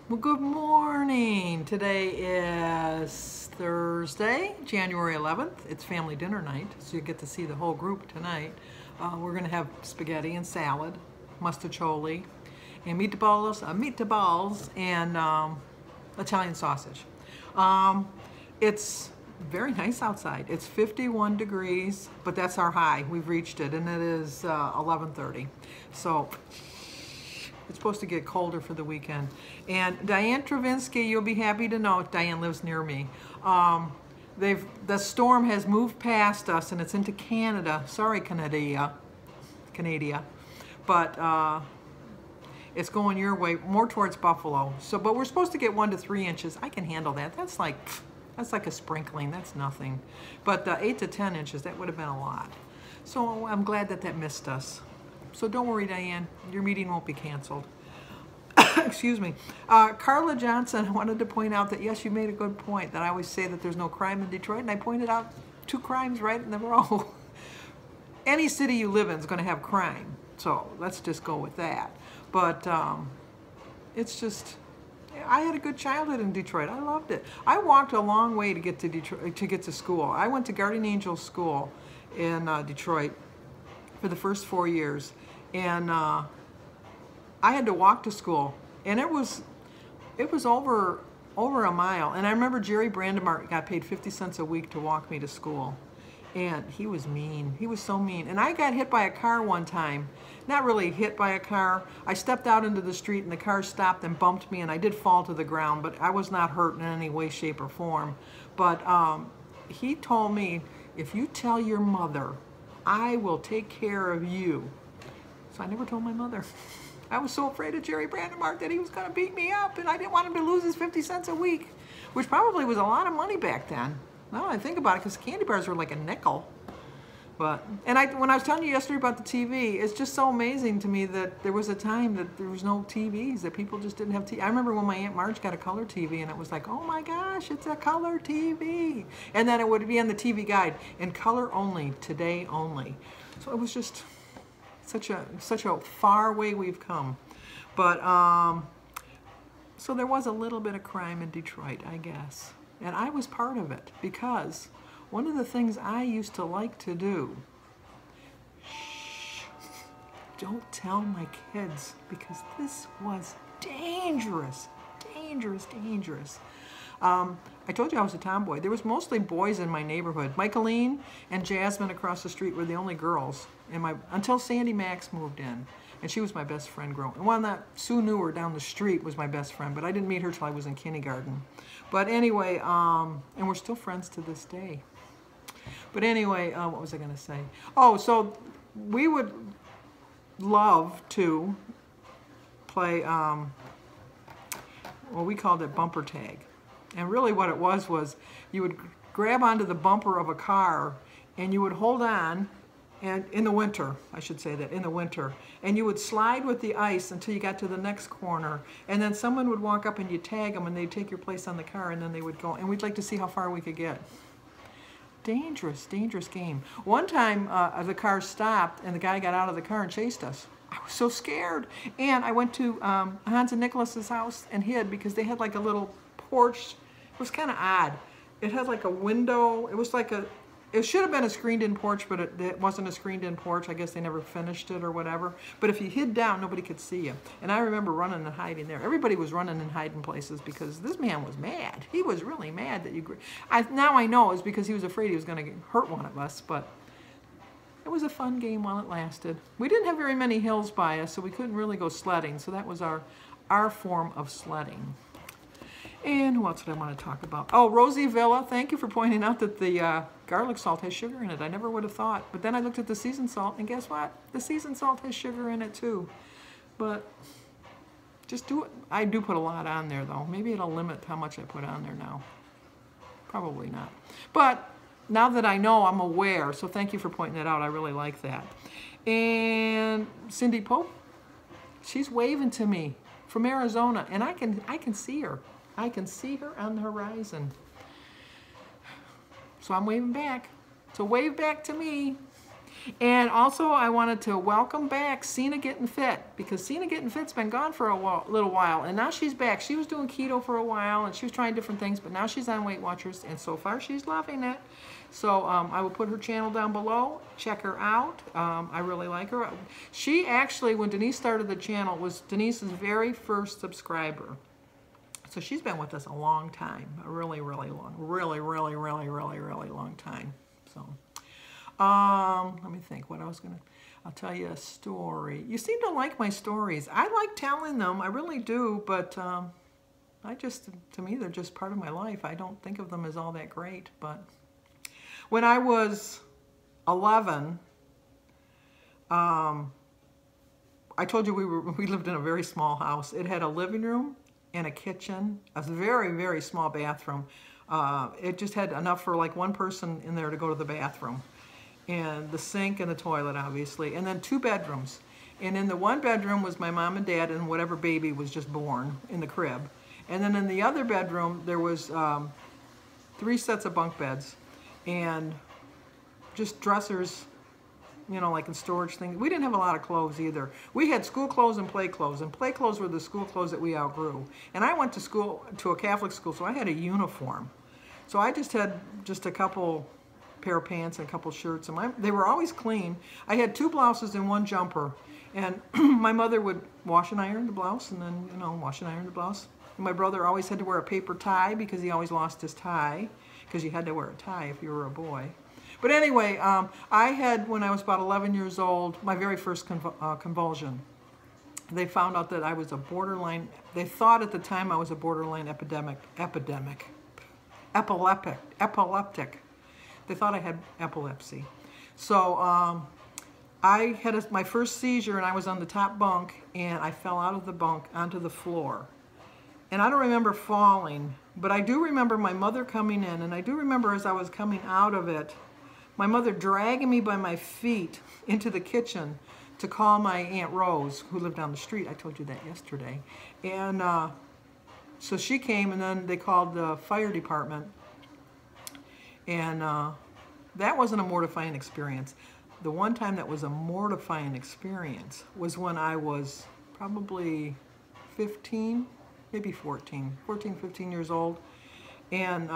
Well, good morning. Today is Thursday, January 11th. It's family dinner night, so you get to see the whole group tonight. We're going to have spaghetti and salad, mustacholi, and meatballs, and Italian sausage. It's very nice outside. It's 51 degrees, but that's our high. We've reached it, and it is 11:30. So it's supposed to get colder for the weekend. And Diane Travinsky, you'll be happy to know, Diane lives near me. The storm has moved past us and it's into Canada. Sorry, Canada. But it's going your way, more towards Buffalo. So, but we're supposed to get 1 to 3 inches. I can handle that. That's like a sprinkling. That's nothing. But 8 to 10 inches, that would have been a lot. So I'm glad that missed us. So don't worry, Diane, your meeting won't be canceled. Excuse me. Carla Johnson, I wanted to point out that, yes, you made a good point, that I always say that there's no crime in Detroit, and I pointed out 2 crimes right in a row. Any city you live in is going to have crime, so let's just go with that. But it's just, I had a good childhood in Detroit. I loved it. I walked a long way to get to Detroit, to get to school. I went to Guardian Angel School in Detroit for the first 4 years, and I had to walk to school, and it was over a mile. And I remember Jerry Brandemart got paid 50 cents a week to walk me to school, and he was mean. He was so mean. And I got hit by a car one time. Not really hit by a car. I stepped out into the street and the car stopped and bumped me, and I did fall to the ground, but I was not hurt in any way, shape, or form. But he told me, if you tell your mother, I will take care of you. So I never told my mother. I was so afraid of Jerry Brandemart that he was going to beat me up, and I didn't want him to lose his 50 cents a week, which probably was a lot of money back then. Now I think about it, because candy bars were like a nickel. But, and when I was telling you yesterday about the TV, it's just so amazing to me that there was a time that there was no TVs, that people just didn't have TV. I remember when my Aunt Marge got a color TV, and it was like, oh my gosh, it's a color TV. And then it would be on the TV guide, in color only, today only. So it was just such a far way we've come. But, so there was a little bit of crime in Detroit, I guess. And I was part of it, because one of the things I used to like to do, don't tell my kids, because this was dangerous, dangerous. I told you I was a tomboy. There was mostly boys in my neighborhood. Michaeline and Jasmine across the street were the only girls until Sandy Max moved in, and she was my best friend growing. And one that Sue Newer down the street was my best friend, but I didn't meet her till I was in kindergarten. But anyway, and we're still friends to this day. But anyway, what was I going to say? Oh, so we would love to play, well, we called it bumper tag. And really what it was you would grab onto the bumper of a car, and you would hold on, and in the winter, I should say that, in the winter, and you would slide with the ice until you got to the next corner, and then someone would walk up and you'd tag them, and they'd take your place on the car, and then they would go, and we'd like to see how far we could get. Dangerous, dangerous game. One time, the car stopped, and the guy got out of the car and chased us. I was so scared. And I went to Hans and Nicholas's house and hid, because they had like a little porch. It was kind of odd. It had like a window. It was like it should have been a screened-in porch, but it wasn't a screened-in porch. I guess they never finished it or whatever. But if you hid down, nobody could see you. And I remember running and hiding there. Everybody was running and hiding places, because this man was mad. He was really mad that you... now I know it's because he was afraid he was going to hurt one of us, but it was a fun game while it lasted. We didn't have very many hills by us, so we couldn't really go sledding. So that was our form of sledding. And who else did I want to talk about? Oh, Rosie Villa, thank you for pointing out that the garlic salt has sugar in it. I never would have thought. But then I looked at the seasoned salt, and guess what? The seasoned salt has sugar in it too. But just do it. I do put a lot on there, though. Maybe it'll limit how much I put on there now. Probably not. But now that I know, I'm aware. So thank you for pointing that out. I really like that. And Cindy Pope, she's waving to me from Arizona, and I can see her. I can see her on the horizon. So I'm waving back. So wave back to me. And also, I wanted to welcome back Cena Getting Fit, because Cena Getting Fit's been gone for a little while, and now she's back. She was doing keto for a while, and she was trying different things, but now she's on Weight Watchers, and so far she's loving it. So I will put her channel down below. Check her out. I really like her. She actually, when Denise started the channel, was Denise's very first subscriber. So she's been with us a long time, a really, really long, really long time. So. Let me think what I'll tell you a story. You seem to like my stories. I like telling them, I really do, but to me, they're just part of my life. I don't think of them as all that great, but when I was 11, I told you we lived in a very small house. It had a living room and a kitchen, a very, very small bathroom. It just had enough for like one person in there to go to the bathroom. And the sink and the toilet, obviously, and then 2 bedrooms. And in the one bedroom was my mom and dad and whatever baby was just born in the crib. And then in the other bedroom, there was 3 sets of bunk beds and just dressers, you know, like in storage things. We didn't have a lot of clothes either. We had school clothes and play clothes were the school clothes that we outgrew. And I went to school, to a Catholic school, so I had a uniform. So I just had just a couple pair of pants and a couple shirts, and they were always clean. I had 2 blouses and 1 jumper, and my mother would wash and iron the blouse, and then, you know, wash and iron the blouse. And my brother always had to wear a paper tie because he always lost his tie, because you had to wear a tie if you were a boy. But anyway, I had, when I was about 11 years old, my very first convulsion. They found out that I was a borderline, they thought at the time I was a borderline epileptic. They thought I had epilepsy. So I had my first seizure, and I was on the top bunk, and I fell out of the bunk onto the floor. And I don't remember falling, but I do remember my mother coming in, and I do remember as I was coming out of it, my mother dragging me by my feet into the kitchen to call my Aunt Rose, who lived down the street. I told you that yesterday. And so she came, and then they called the fire department. And that wasn't a mortifying experience. The one time that was a mortifying experience was when I was probably 15, maybe 14, 15 years old. And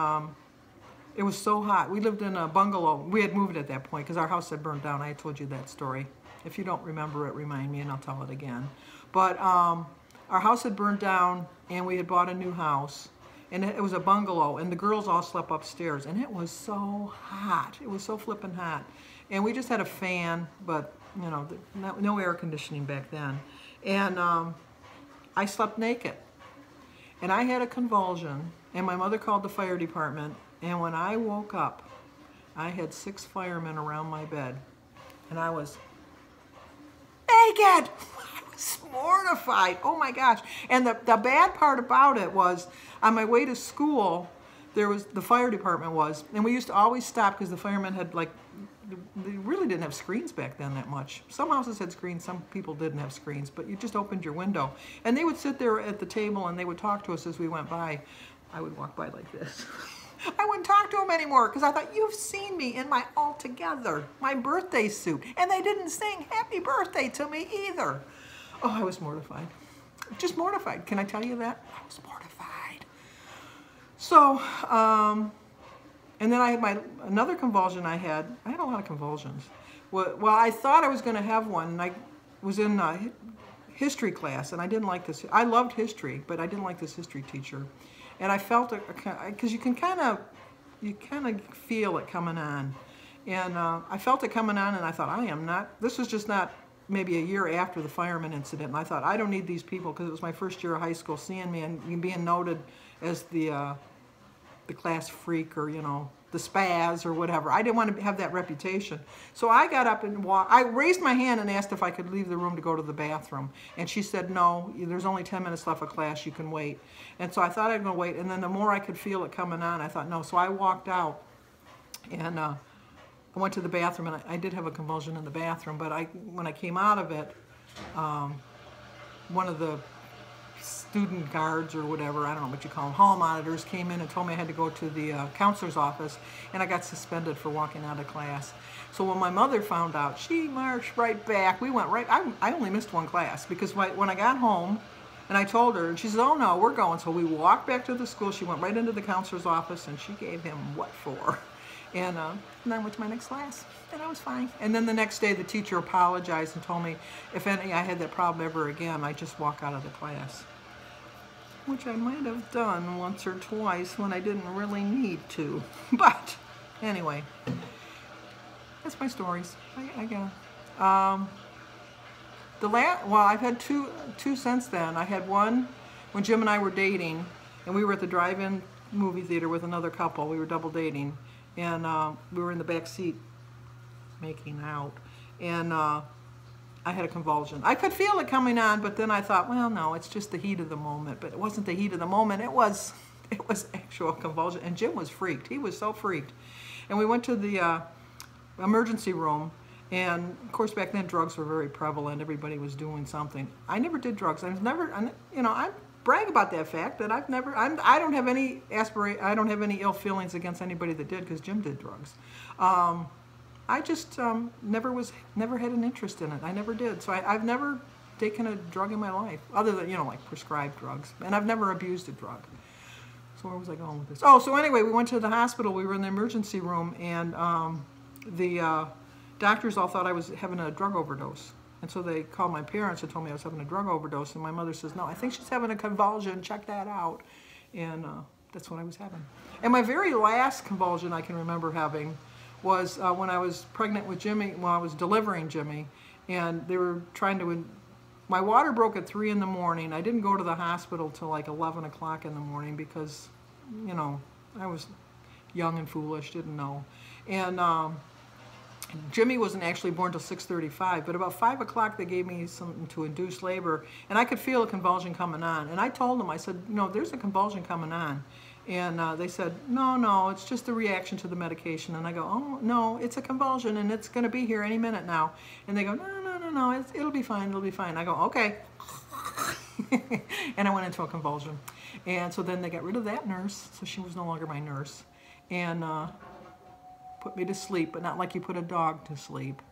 it was so hot. We lived in a bungalow. We had moved at that point because our house had burned down. I told you that story. If you don't remember it, remind me and I'll tell it again. But our house had burned down, and we had bought a new house. And it was a bungalow, and the girls all slept upstairs, and it was so hot. It was so flippin' hot. And we just had a fan, but, you know, no air conditioning back then. And I slept naked. And I had a convulsion, and my mother called the fire department, and when I woke up, I had 6 firemen around my bed, and I was naked. Mortified. Oh my gosh. And the bad part about it was, on my way to school, there was, the fire department was, and we used to always stop because the firemen had, like, they really didn't have screens back then that much. Some houses had screens, some people didn't have screens, but you just opened your window. And they would sit there at the table and they would talk to us as we went by. I would walk by like this. I wouldn't talk to them anymore because I thought, you've seen me in my All Together, my birthday suit, and they didn't sing happy birthday to me either. Oh, I was mortified. Just mortified. Can I tell you that? I was mortified. So, and then I had another convulsion I had a lot of convulsions. Well, I thought I was going to have one, and I was in history class, and I didn't like this. I loved history, but I didn't like this history teacher. And I felt it, because you kind of feel it coming on. And I felt it coming on, and I thought, this was just not maybe a year after the fireman incident, and I thought, I don't need these people, because it was my first year of high school, seeing me and being noted as the class freak, or, you know, the spaz or whatever. I didn't want to have that reputation. So I got up and walked. I raised my hand and asked if I could leave the room to go to the bathroom. And she said, no, there's only 10 minutes left of class, you can wait. And so I thought I'd go wait, and then the more I could feel it coming on, I thought, no. So I walked out, and I went to the bathroom, and I did have a convulsion in the bathroom, but when I came out of it, one of the student guards or whatever, I don't know what you call them, hall monitors, came in and told me I had to go to the counselor's office, and I got suspended for walking out of class. So when my mother found out, she marched right back. We went right, I only missed one class because when I got home and I told her, and she said, oh no, we're going. So we walked back to the school. She went right into the counselor's office and she gave him what for. And then I went to my next class and I was fine. And then the next day the teacher apologized and told me if I had that problem ever again, I'd just walk out of the class. Which I might have done once or twice when I didn't really need to. But anyway, that's my stories. I got well, I've had two since then. I had one when Jim and I were dating, and we were at the drive-in movie theater with another couple. We were double dating, and we were in the back seat making out, and I had a convulsion. I could feel it coming on, but then I thought, well, no, it's just the heat of the moment. But it wasn't the heat of the moment. It was actual convulsion, and Jim was freaked. He was so freaked. And we went to the emergency room, and of course back then drugs were very prevalent. Everybody was doing something. I never did drugs. I brag about that fact that I don't have any I don't have any ill feelings against anybody that did, because Jim did drugs. I just never had an interest in it. I never did. So I've never taken a drug in my life, other than, like prescribed drugs. And I've never abused a drug. So where was I going with this? Oh, so anyway, we went to the hospital. We were in the emergency room, and the doctors all thought I was having a drug overdose. And so they called my parents and told me I was having a drug overdose. And my mother says, no, I think she's having a convulsion. Check that out. And that's what I was having. And my very last convulsion I can remember having was when I was pregnant with Jimmy, when I was delivering Jimmy, and they were trying to, my water broke at 3 in the morning. I didn't go to the hospital till like 11 o'clock in the morning because, I was young and foolish, didn't know. And Jimmy wasn't actually born till 6:35, but about 5 o'clock they gave me something to induce labor, and I could feel a convulsion coming on. And I told them, I said, there's a convulsion coming on. And they said, no, it's just a reaction to the medication. And I go, oh, no, it's a convulsion, and it's going to be here any minute now. And they go, no, it'll be fine, it'll be fine. I go, okay. And I went into a convulsion. And so then they got rid of that nurse, so she was no longer my nurse, and put me to sleep, but not like you put a dog to sleep.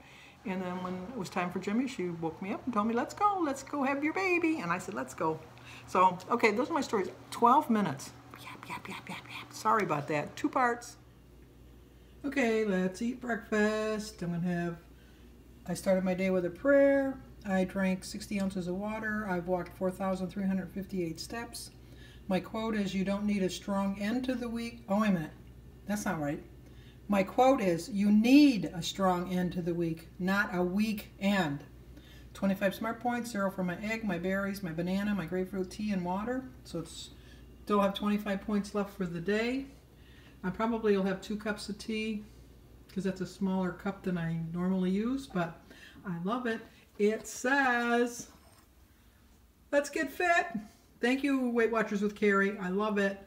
And then when it was time for Jimmy, she woke me up and told me, let's go have your baby. And I said, let's go. So, okay, those are my stories. 12 minutes. Yap. Sorry about that. 2 parts. Okay, let's eat breakfast. I started my day with a prayer. I drank 60 ounces of water. I've walked 4,358 steps. My quote is, you don't need a strong end to the week. Oh, wait a minute. That's not right. My quote is, you need a strong end to the week, not a weak end. 25 smart points, 0 for my egg, my berries, my banana, my grapefruit tea, and water. So still have 25 points left for the day. I probably will have 2 cups of tea because that's a smaller cup than I normally use, but I love it. It says, let's get fit. Thank you, Weight Watchers with Carrie. I love it.